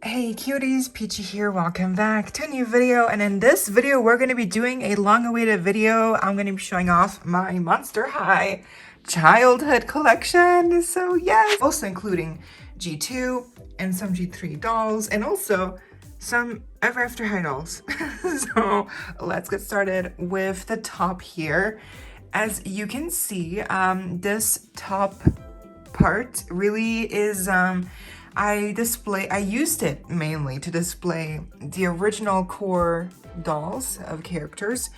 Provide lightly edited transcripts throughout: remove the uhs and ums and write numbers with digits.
Hey cuties, Peachy here, welcome back to a new video, and in this video we're going to be doing a long-awaited video. I'm going to be showing off my Monster High childhood collection, so yes! Also including G2 and some G3 dolls, and also some Ever After High dolls. So let's get started with the top here. As you can see, this top part really is I used it mainly to display the original core dolls of characters.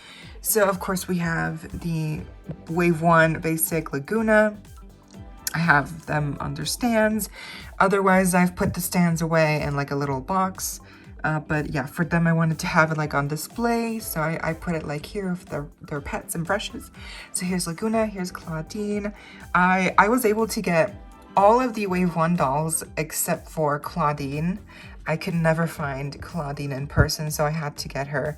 So of course we have the Wave 1 basic Laguna. I have them under stands. Otherwise I've put the stands away in like a little box. But yeah, for them I wanted to have it like on display, so I put it like here with their pets and brushes. So here's Laguna, here's Claudine. I was able to get all of the Wave 1 dolls except for Claudine. I could never find Claudine in person, so I had to get her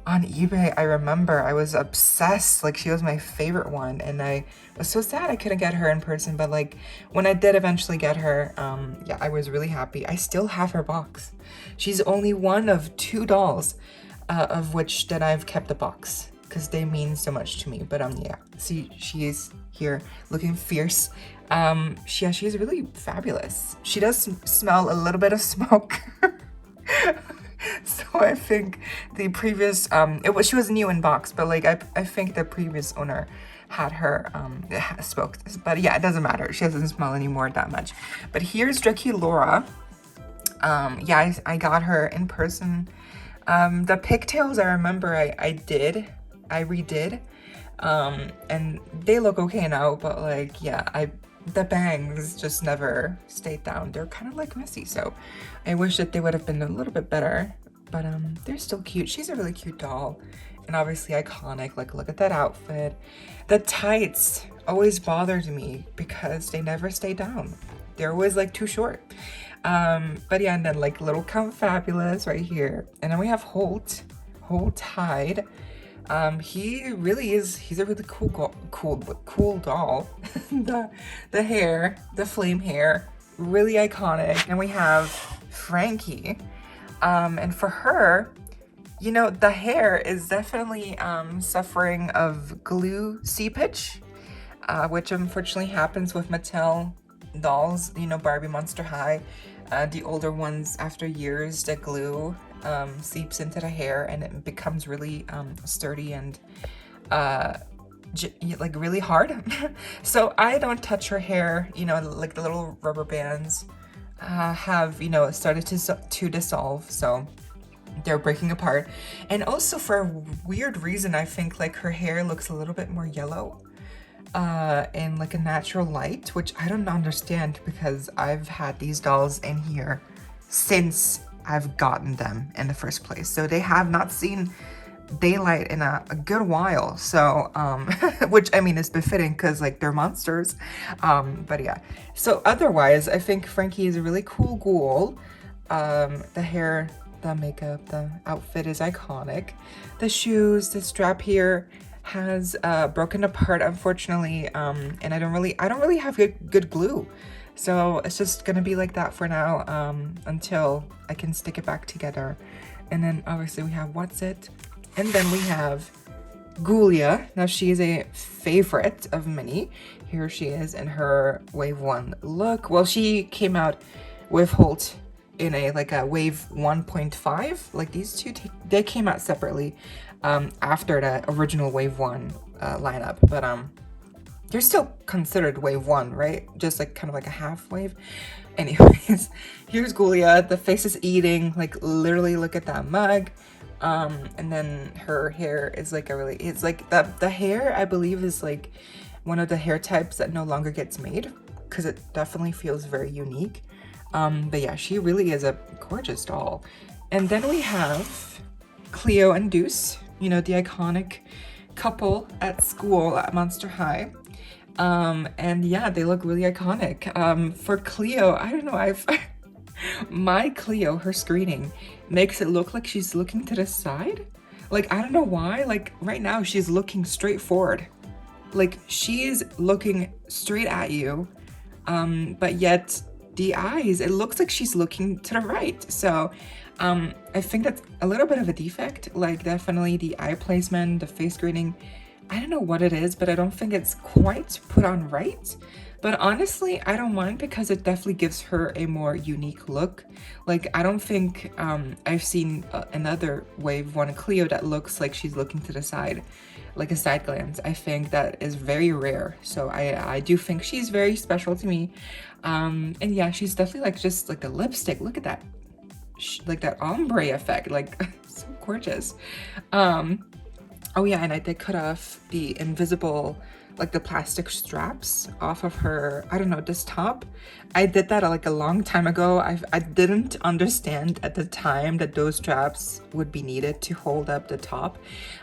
on eBay. I remember I was obsessed, like she was my favorite one, and I was so sad I couldn't get her in person, but like when I did eventually get her, yeah, I was really happy. I still have her box. She's only one of 2 dolls of which that I've kept the box because they mean so much to me. But yeah, see, she is here looking fierce. She's really fabulous. She does smell a little bit of smoke. So I think the previous, she was new in box, but like I think the previous owner had her smoked. But yeah, it doesn't matter. She doesn't smell anymore that much. But here's Draculaura. Yeah, I got her in person. The pigtails, I remember I redid. And they look okay now, but like, yeah, the bangs just never stayed down. They're kind of like messy, so I wish that they would have been a little bit better, but they're still cute. She's a really cute doll and obviously iconic. Like, look at that outfit. The tights always bothered me because they never stay down. They're always like too short. But yeah, and then like little Count Fabulous right here, and then we have Holt Hyde. He really is, he's a really cool doll. the hair, the flame hair, really iconic. And we have Frankie. And for her, you know, the hair is definitely suffering of glue seepage, which unfortunately happens with Mattel dolls, you know, Barbie Monster High. The older ones, after years, the glue seeps into the hair and it becomes really sturdy and like really hard. So I don't touch her hair, you know, like the little rubber bands have, you know, started to dissolve, so they're breaking apart. And also for a weird reason, I think like her hair looks a little bit more yellow in like a natural light, which I don't understand because I've had these dolls in here since I've gotten them in the first place. So they have not seen daylight in a good while. So, which I mean is befitting because like they're monsters. But yeah, so otherwise I think Frankie is a really cool ghoul. The hair, the makeup, the outfit is iconic. The shoes, the strap here has broken apart, unfortunately, and I don't really have good glue, so it's just gonna be like that for now until I can stick it back together. And then obviously we have What's It, and then we have Ghoulia. Now she is a favorite of many. Here she is in her Wave 1 look. Well, she came out with Holt in a like a Wave 1.5, like these two they came out separately after the original Wave 1 lineup, but they're still considered Wave 1, right? Just like kind of like a half wave. Anyways, here's Ghoulia. The face is eating, like literally look at that mug. And then her hair is like it's like the hair, I believe, is like one of the hair types that no longer gets made because it definitely feels very unique. But yeah, she really is a gorgeous doll. And then we have Cleo and Deuce, you know, the iconic couple at school at Monster High. And yeah, they look really iconic. For Cleo, I don't know, my Cleo, her screening makes it look like she's looking to the side. Like, I don't know why, like right now she's looking straight forward. Like she's looking straight at you, but yet the eyes, it looks like she's looking to the right. So I think that's a little bit of a defect, like definitely the eye placement, the face grading. I don't know what it is, but I don't think it's quite put on right. But honestly, I don't mind because it definitely gives her a more unique look. Like, I don't think I've seen another Wave 1 Cleo that looks like she's looking to the side, like a side glance. I think that is very rare. So I do think she's very special to me. And yeah, she's definitely like just like the lipstick. Look at that. Like that ombre effect, like so gorgeous. Oh yeah, and I did cut off the invisible, like the plastic straps off of her, I don't know, this top. I did that like a long time ago. I didn't understand at the time that those straps would be needed to hold up the top,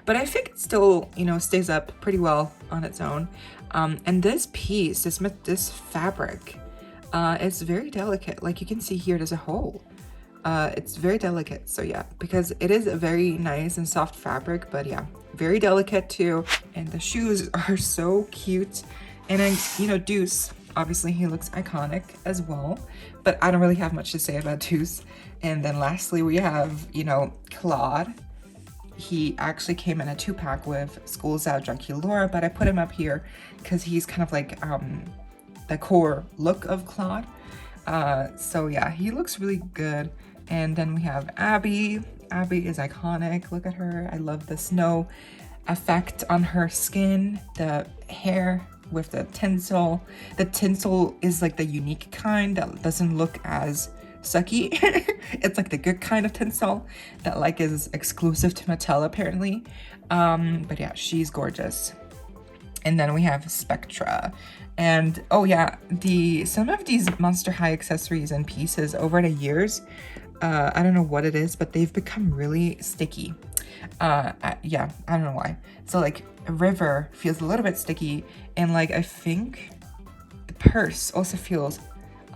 but I think it still, you know, stays up pretty well on its own. And this piece, this fabric, it's very delicate. Like you can see here, there's a hole. It's very delicate, so yeah, because it is a very nice and soft fabric, but yeah, very delicate too. And the shoes are so cute. And then, you know, Deuce, obviously he looks iconic as well, but I don't really have much to say about Deuce. And then lastly, we have, you know, Claude. He actually came in a 2-pack with School's Out Draculaura, but I put him up here because he's kind of like the core look of Claude. So yeah, he looks really good. And then we have Abby. Abby is iconic. Look at her. I love the snow effect on her skin, the hair with the tinsel. The tinsel is like the unique kind that doesn't look as sucky. It's like the good kind of tinsel that like is exclusive to Mattel apparently. But yeah, she's gorgeous. And then we have Spectra. And oh yeah, some of these Monster High accessories and pieces over the years, I don't know what it is, but they've become really sticky. Yeah, I don't know why. So like River feels a little bit sticky, and like I think the purse also feels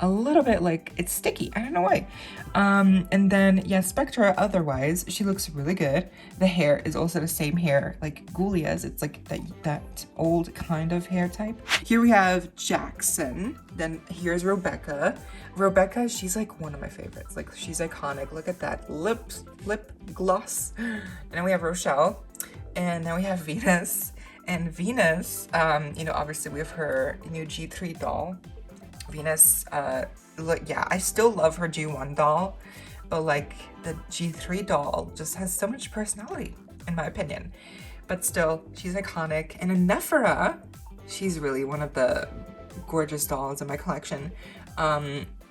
a little bit like it's sticky. I don't know why. And then yeah, Spectra, otherwise she looks really good. The hair is also the same hair like Ghoulia's. It's like that old kind of hair type. Here we have Jackson. Then here's Rebecca. Rebecca, she's like one of my favorites. Like she's iconic. Look at that lip gloss. And then we have Rochelle, and then we have Venus. And Venus, you know, obviously we have her new G3 doll. Venus, like, yeah, I still love her G1 doll, but like the G3 doll just has so much personality in my opinion. But still, she's iconic. And in Nephra, she's really one of the gorgeous dolls in my collection.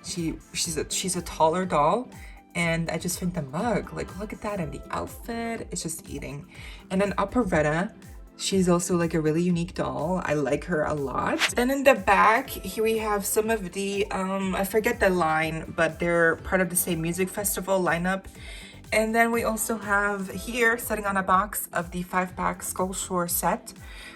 She's a taller doll, and I just think the mug, like look at that, and the outfit, it's just eating. And then Operetta, she's also like a really unique doll. I like her a lot. Then in the back, here we have some of the, I forget the line, but they're part of the same music festival lineup. And then we also have here, sitting on a box of the 5-pack Skull Shore set,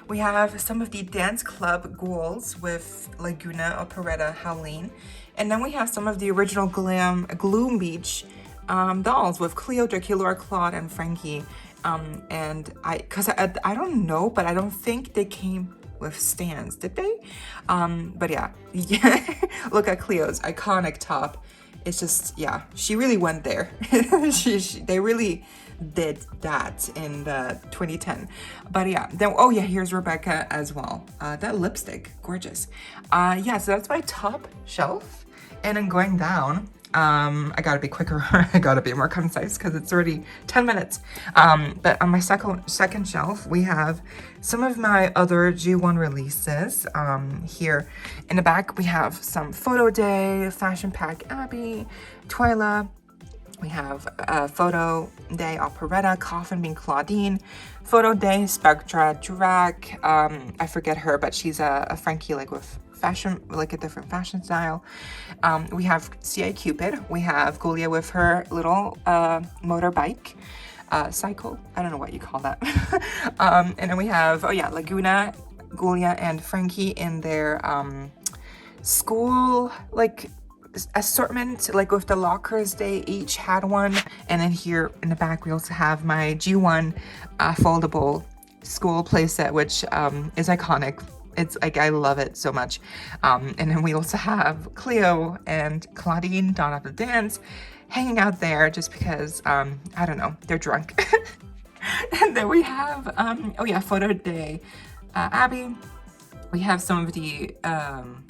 we have some of the Dance Club ghouls with Laguna, Operetta, Howleen. And then we have some of the original Gloom Beach dolls with Cleo, Draculaura, Claude, and Frankie. And I don't know, but I don't think they came with stands, did they? But yeah, look at Cleo's iconic top. It's just, yeah, she really went there. They really did that in the 2010. But yeah, then, oh yeah, here's Rebecca as well. That lipstick, gorgeous. Yeah, so that's my top shelf. And then going down, I gotta be quicker. I gotta be more concise because it's already 10 minutes. But on my second shelf, we have some of my other G1 releases. Here in the back, we have some Photo Day, Fashion Pack Abby, Twyla. We have Photo Day Operetta, Coffin Bean Claudine, Photo Day Spectra Drag. I forget her, but she's a Frankie like with fashion, like a different fashion style. We have C.I. Cupid. We have Ghoulia with her little motorbike, cycle. I don't know what you call that. And then we have, oh yeah, Laguna, Ghoulia, and Frankie in their school like assortment, like with the lockers. They each had one. And then here in the back, we also have my G1 foldable school playset, which is iconic. It's like, I love it so much. And then we also have Cleo and Claudine, Dawn of the Dance, hanging out there just because, I don't know, they're drunk. And then we have, oh yeah, Photo Day, Abby. We have some of the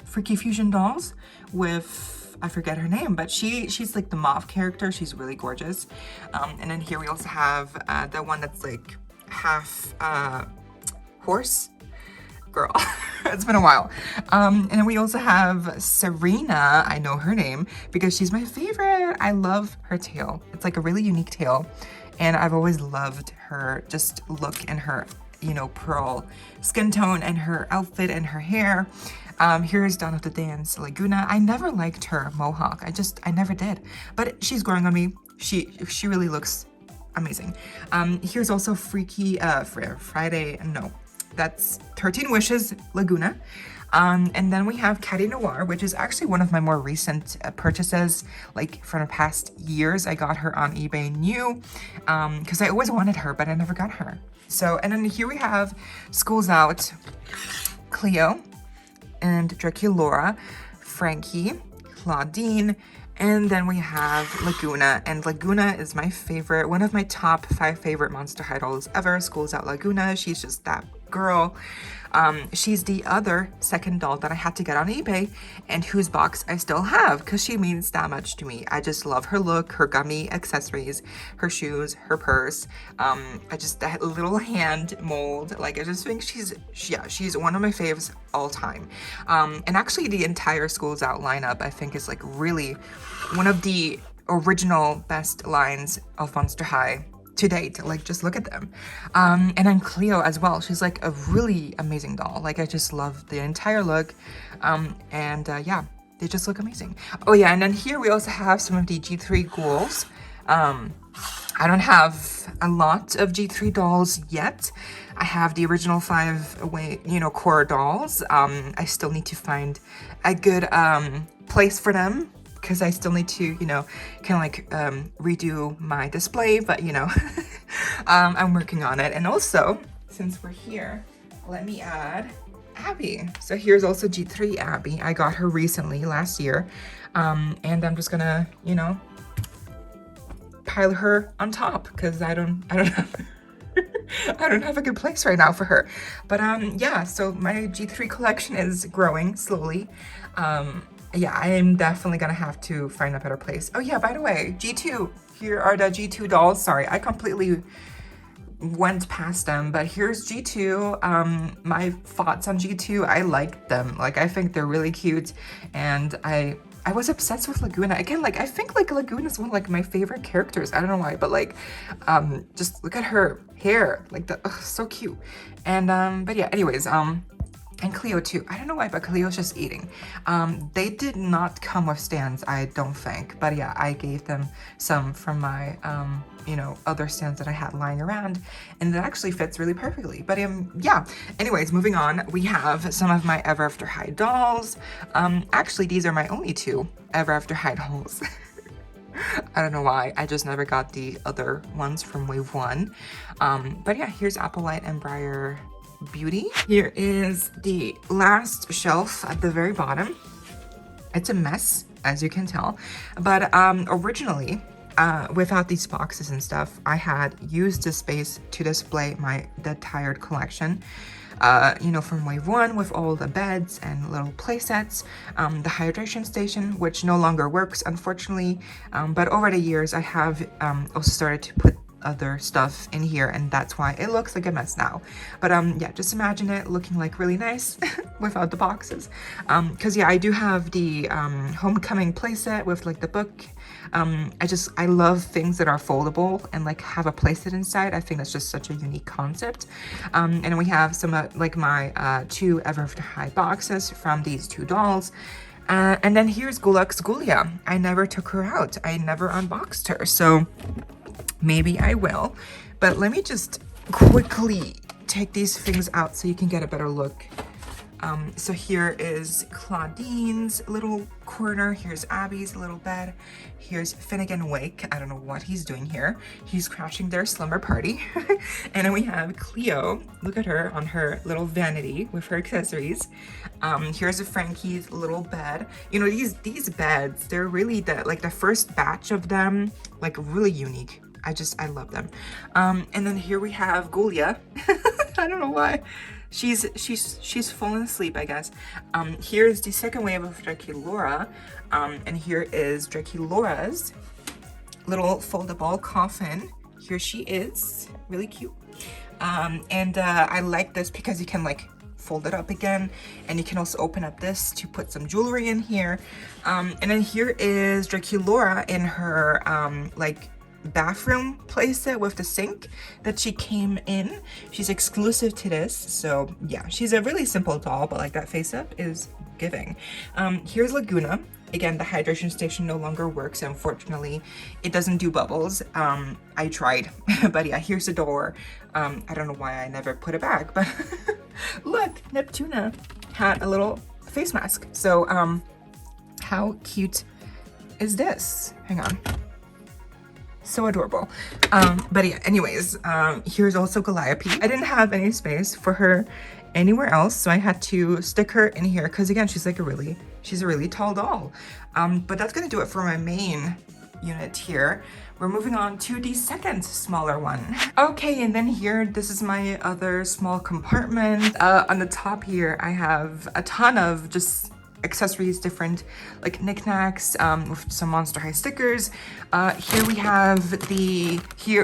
Freaky Fusion dolls with, I forget her name, but she's like the mauve character. She's really gorgeous. And then here we also have the one that's like half horse. Girl, it's been a while. And then we also have Serena. I know her name because she's my favorite. I love her tail. It's like a really unique tail. And I've always loved her just look and her, you know, pearl skin tone and her outfit and her hair. Here's Dawn of the Dance, Laguna. I never liked her mohawk. I never did. But she's growing on me. She really looks amazing. Here's also Freaky Friday, no. That's 13 Wishes, Laguna. And then we have Caddy Noir, which is actually one of my more recent purchases, like from the past years. I got her on eBay new, because I always wanted her, but I never got her. So, and then here we have School's Out, Cleo, and Draculaura, Frankie, Claudine, and then we have Laguna, and Laguna is my favorite, one of my top 5 favorite Monster High dolls ever. School's Out Laguna, she's just that girl. She's the other second doll that I had to get on eBay and whose box I still have because she means that much to me. I just love her look, her gummy accessories, her shoes, her purse. That little hand mold, like I just think she's one of my faves all time. And actually the entire School's Out lineup I think is like really one of the original best lines of Monster High to date. Like, just look at them. And then Cleo as well. She's like a really amazing doll. Like, I just love the entire look. Yeah, they just look amazing. Oh yeah, and then here we also have some of the G3 ghouls. I don't have a lot of G3 dolls yet. I have the original 5 core dolls. I still need to find a good place for them, because I still need to, you know, kind of like redo my display, but you know, I'm working on it. And also, since we're here, let me add Abby. So here's also G3 Abby. I got her recently, last year, and I'm just gonna, you know, pile her on top because I don't have I don't have a good place right now for her. But yeah, so my G3 collection is growing slowly. Yeah, I am definitely gonna have to find a better place. Oh yeah, by the way, G2. Here are the G2 dolls. Sorry, I completely went past them, but here's G2. My thoughts on G2, I like them. Like, I think they're really cute, and I was obsessed with Laguna. Again, like, I think like Laguna is one of like my favorite characters. I don't know why, but like, just look at her hair, like so cute. And but yeah, anyways, and Cleo too. I don't know why, but Cleo's just eating. They did not come with stands, I don't think. But yeah, I gave them some from my, you know, other stands that I had lying around. And it actually fits really perfectly. But yeah, anyways, moving on. We have some of my Ever After High dolls. Actually, these are my only 2 Ever After High dolls. I don't know why. I just never got the other ones from Wave 1. But yeah, here's Applelight and Briar Beauty. Here is the last shelf at the very bottom. It's a mess, as you can tell, but originally without these boxes and stuff, I had used this space to display the tired collection, you know, from Wave 1 with all the beds and little play sets, the hydration station, which no longer works, unfortunately, but over the years I have also started to put other stuff in here, and that's why it looks like a mess now. But yeah, just imagine it looking like really nice without the boxes. Because yeah, I do have the homecoming playset with like the book. I love things that are foldable and like have a playset inside. I think that's just such a unique concept. And we have some like my 2 Ever After High boxes from these 2 dolls. And then here's Gulux Gulia. I never took her out. I never unboxed her, so maybe I will. But let me just quickly take these things out so you can get a better look So here is Claudine's little corner. Here's Abby's little bed. Here's Finnegan Wake. I don't know what he's doing here. He's crashing their slumber party. And then we have Cleo. Look at her on her little vanity with her accessories. Here's Frankie's little bed. You know, these beds, they're really the first batch of them, like really unique. I love them. And then here we have Gulia. I don't know why. She's fallen asleep, I guess. Here's the second wave of Draculaura. And here is Draculaura's little foldable coffin. Here she is, really cute. And I like this because you can like fold it up again, and you can also open up this to put some jewelry in here. And then here is Draculaura in her like bathroom playset with the sink that she came in. She's exclusive to this, so yeah, she's a really simple doll, but like that face up is giving. Here's Laguna. Again, the hydration station no longer works, unfortunately. It doesn't do bubbles. I tried, but yeah, here's the door. I don't know why I never put it back, but look, Neptuna had a little face mask. So how cute is this? Hang on. So adorable. But yeah, anyways, here's also Calliope. I didn't have any space for her anywhere else, so I had to stick her in here because again, she's a really tall doll. But that's gonna do it for my main unit here. We're moving on to the second smaller one. Okay, and then here, this is my other small compartment. On the top here, I have a ton of just accessories, different like knickknacks, with some Monster High stickers. Here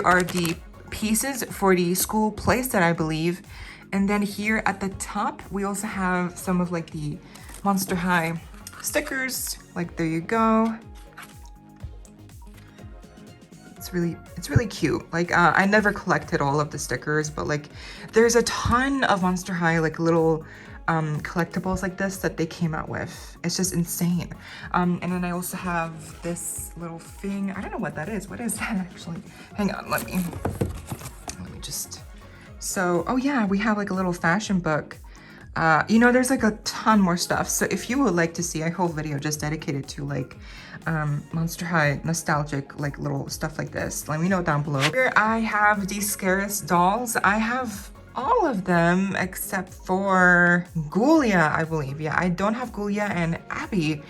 are the pieces for the school playset, I believe. And then here at the top, we also have some of like the Monster High stickers. Like, there you go. It's really cute. Like, I never collected all of the stickers, but like there's a ton of Monster High like little collectibles like this that they came out with. It's just insane. And then I also have this little thing. I don't know what that is. What is that actually? Hang on, let me just, so, oh yeah, we have like a little fashion book. You know, there's like a ton more stuff. So if you would like to see a whole video just dedicated to like Monster High nostalgic like little stuff like this, let me know down below. Here I have these Scarus dolls. I have all of them except for Gulia, I believe. Yeah, I don't have Gulia and Abby,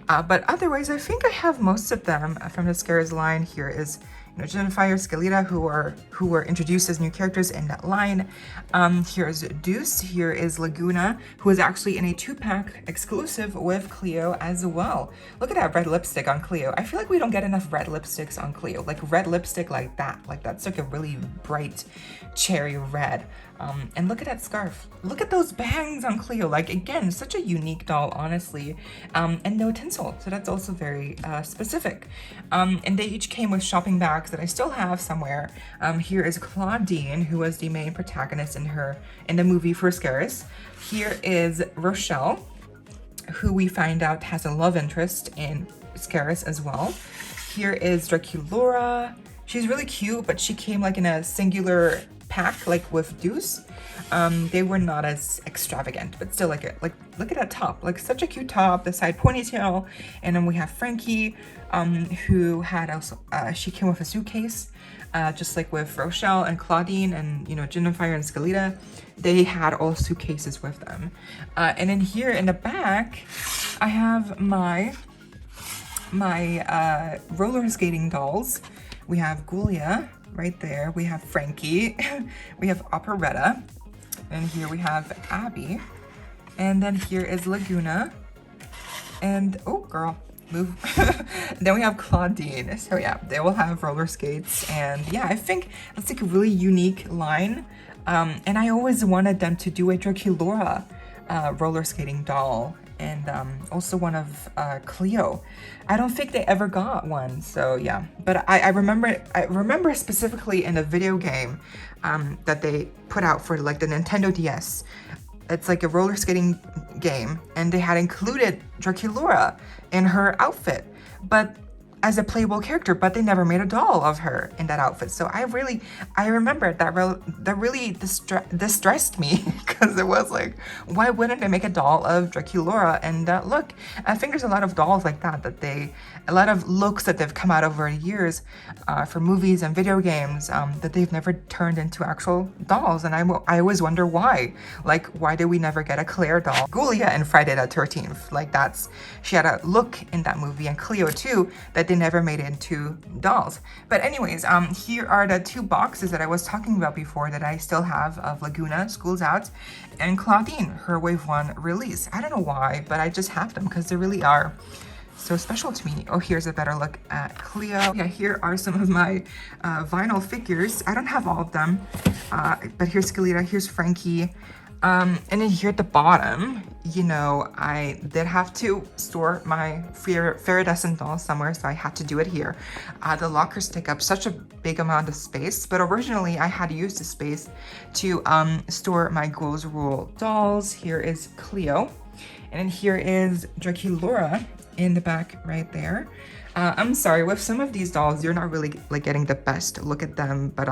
but otherwise I think I have most of them from the Scarus line. Here is, you know, Jennifer, Scalita, who were introduced as new characters in that line. Here's Deuce. Here is Laguna, who is actually in a 2-pack exclusive with Cleo as well. Look at that red lipstick on Cleo. I feel like we don't get enough red lipsticks on Cleo. Like red lipstick like that. Like that's like a really bright cherry red. And look at that scarf. Look at those bangs on Cleo. Like, again, such a unique doll, honestly. And no tinsel, so that's also very specific. And they each came with shopping bags that I still have somewhere. Here is Claudine, who was the main protagonist in the movie for Scarus. Here is Rochelle, who we find out has a love interest in Scarus as well. Here is Draculaura. She's really cute, but she came like in a singular pack, like with Deuce. They were not as extravagant, but still like look at that top, like such a cute top, the side ponytail. And then we have Frankie, who had also, she came with a suitcase, just like with Rochelle and Claudine and, you know, Jennifer and Scalita. They had all suitcases with them. And then here in the back, I have my roller skating dolls. We have Gulia right there. We have Frankie. We have Operetta. And here we have Abby. And then here is Laguna. And, oh girl, move. Then we have Claudine. So yeah, they will have roller skates. And yeah, I think that's like a really unique line. And I always wanted them to do a Draculaura roller skating doll. And also one of Cleo. I don't think they ever got one, so yeah. But I remember specifically in a video game that they put out for like the Nintendo DS. It's like a roller skating game, and they had included Draculaura in her outfit, but as a playable character, but they never made a doll of her in that outfit. So I remember that really distressed me because it was like, why wouldn't I make a doll of Draculaura? And look, I think there's a lot of dolls like that, a lot of looks that they've come out over the years for movies and video games that they've never turned into actual dolls. And I always wonder why. Like, why did we never get a Claire doll? Ghoulia in Friday the 13th, like she had a look in that movie, and Cleo too, that they never made into dolls. But anyways, here are the two boxes that I was talking about before that I still have of Laguna, School's Out, and Claudine, her Wave 1 release. I don't know why, but I just have them because they really are so special to me. Oh, here's a better look at Cleo. Yeah, here are some of my vinyl figures. I don't have all of them, but here's Skeleta, here's Frankie. And then here at the bottom, you know, I did have to store my Faridescent doll somewhere, so I had to do it here. The lockers take up such a big amount of space, but originally I had used the space to store my Ghouls Rule dolls. Here is Cleo, and then here is Draculaura in the back right there. I'm sorry, with some of these dolls, you're not really like getting the best look at them, but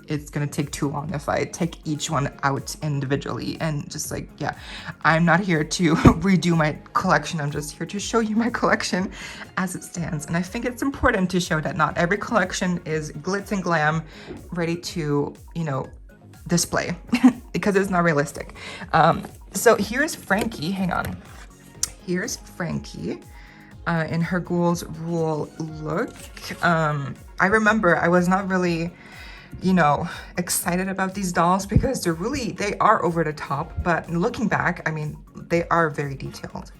it's gonna take too long if I take each one out individually. And just like, yeah, I'm not here to redo my collection. I'm just here to show you my collection as it stands. And I think it's important to show that not every collection is glitz and glam, ready to, you know, display because it's not realistic. So here's Frankie, hang on. Here's Frankie. In her Ghouls Rule look. I remember I was not really, you know, excited about these dolls because they are over the top, but looking back, I mean, they are very detailed.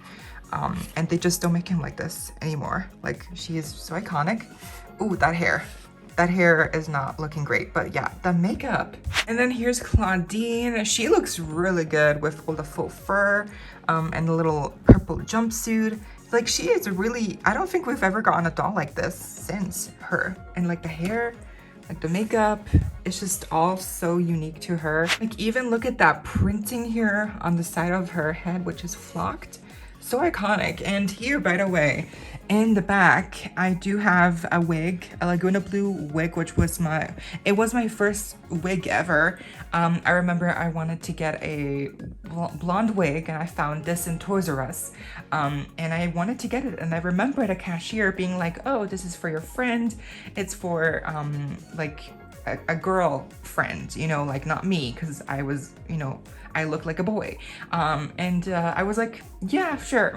And they just don't make him like this anymore. Like, she is so iconic. Ooh, that hair. That hair is not looking great, but yeah, the makeup. And then here's Claudine. She looks really good with all the faux fur and the little purple jumpsuit. Like, she is really, I don't think we've ever gotten a doll like this since her. And like the hair, like the makeup, it's just all so unique to her. Like, even look at that printing here on the side of her head, which is flocked. So iconic. And here, by the way, in the back, I do have a wig, a Laguna Blue wig, which was my first wig ever. I remember I wanted to get a blonde wig, and I found this in Toys R Us. And I wanted to get it, and I remember the cashier being like, oh, this is for your friend. It's for like a girl friend, you know, like not me, because I was, you know, I look like a boy. And I was like, yeah, sure.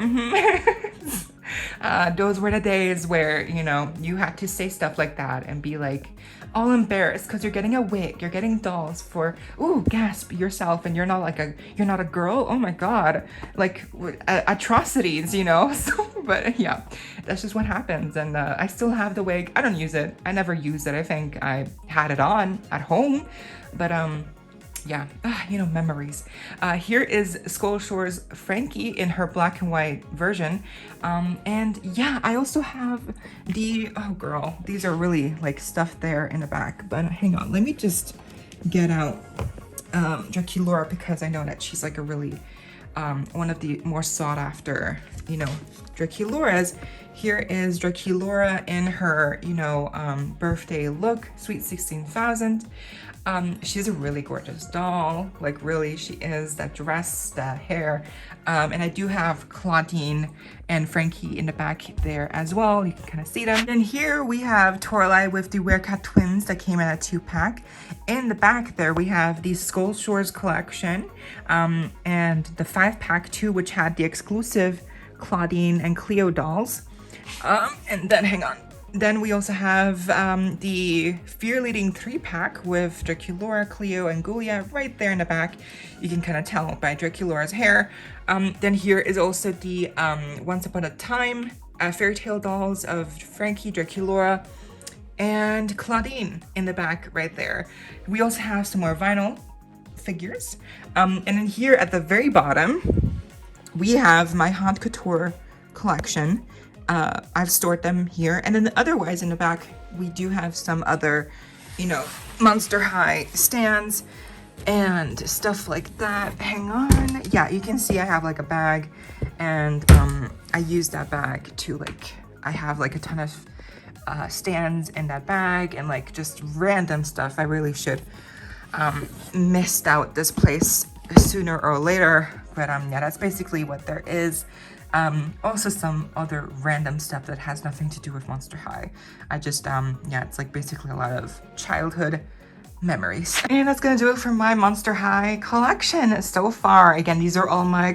Those were the days where, you know, you had to say stuff like that and be like all embarrassed because you're getting a wig, you're getting dolls for, ooh, gasp yourself, and you're not a girl. Oh my God, like atrocities, you know. So, but yeah, that's just what happens. And I still have the wig. I don't use it. I never used it. I think I had it on at home, but yeah, you know, memories. Here is Skull Shore's Frankie in her black and white version. And yeah, I also have oh girl, these are really like stuffed there in the back, but hang on, let me just get out Draculaura, because I know that she's like a really, one of the more sought after, you know, Draculauras. Here is Draculaura in her, you know, birthday look, Sweet 16,000. She's a really gorgeous doll, like really she is. That dress, the hair, and I do have Claudine and Frankie in the back there as well. You can kind of see them. And here we have Toralei with the Werecat twins that came in a 2-pack. In the back there we have the Skull Shores collection, and the 5-pack too, which had the exclusive Claudine and Cleo dolls. And then hang on. Then we also have the Fear Leading 3-pack with Draculaura, Cleo, and Ghoulia right there in the back. You can kind of tell by Draculaura's hair. Then here is also the Once Upon a Time fairy tale dolls of Frankie, Draculaura, and Claudine in the back right there. We also have some more vinyl figures. And then here at the very bottom, we have my Haute Couture collection. I've stored them here, and then otherwise in the back we do have some other, you know, Monster High stands and stuff like that. Hang on, yeah, you can see I have like a bag, and I use that bag to like, I have like a ton of stands in that bag and like just random stuff. I really should mist out this place sooner or later. But yeah, that's basically what there is. Also some other random stuff that has nothing to do with Monster High. I just, yeah, it's like basically a lot of childhood memories. And that's gonna do it for my Monster High collection so far. Again, these are all my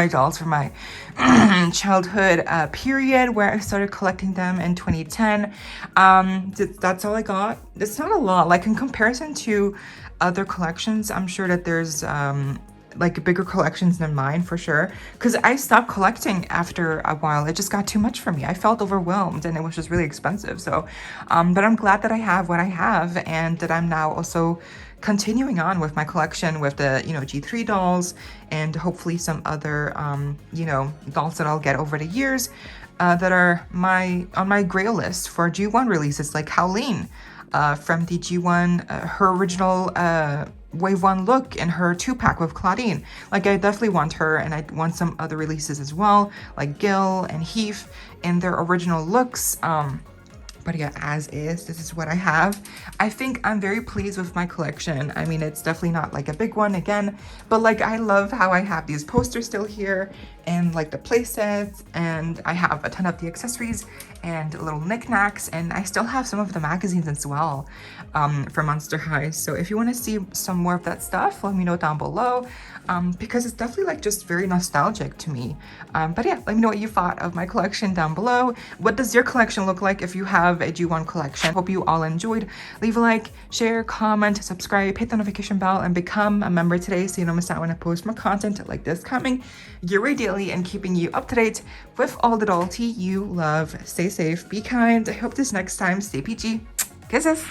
dolls from my childhood period where I started collecting them in 2010. That's all I got. It's not a lot. Like in comparison to other collections, I'm sure that there's like bigger collections than mine for sure, because I stopped collecting after a while. It just got too much for me. I felt overwhelmed and it was just really expensive. So but I'm glad that I have what I have, and that I'm now also continuing on with my collection with the, you know, G3 dolls, and hopefully some other you know, dolls that I'll get over the years that are on my grail list for G1 releases, like Howleen from the G1, her original Wave 1 look in her 2-pack with Claudine. Like, I definitely want her, and I want some other releases as well, like Gil and Heath in their original looks. But yeah, as is, this is what I have. I think I'm very pleased with my collection. I mean, it's definitely not like a big one again, but like I love how I have these posters still here, and like the play sets, and I have a ton of the accessories and little knickknacks, and I still have some of the magazines as well for Monster High. So if you want to see some more of that stuff, let me know down below, because it's definitely like just very nostalgic to me. But yeah, let me know what you thought of my collection down below. What does your collection look like if you have a G1 collection? Hope you all enjoyed. Leave a like, share, comment, subscribe, hit the notification bell, and become a member today so you don't miss out when I post more content like this coming your way daily, and keeping you up to date with all the doll tea you love. Stay safe, be kind. I hope this next time stay peachy. Kisses.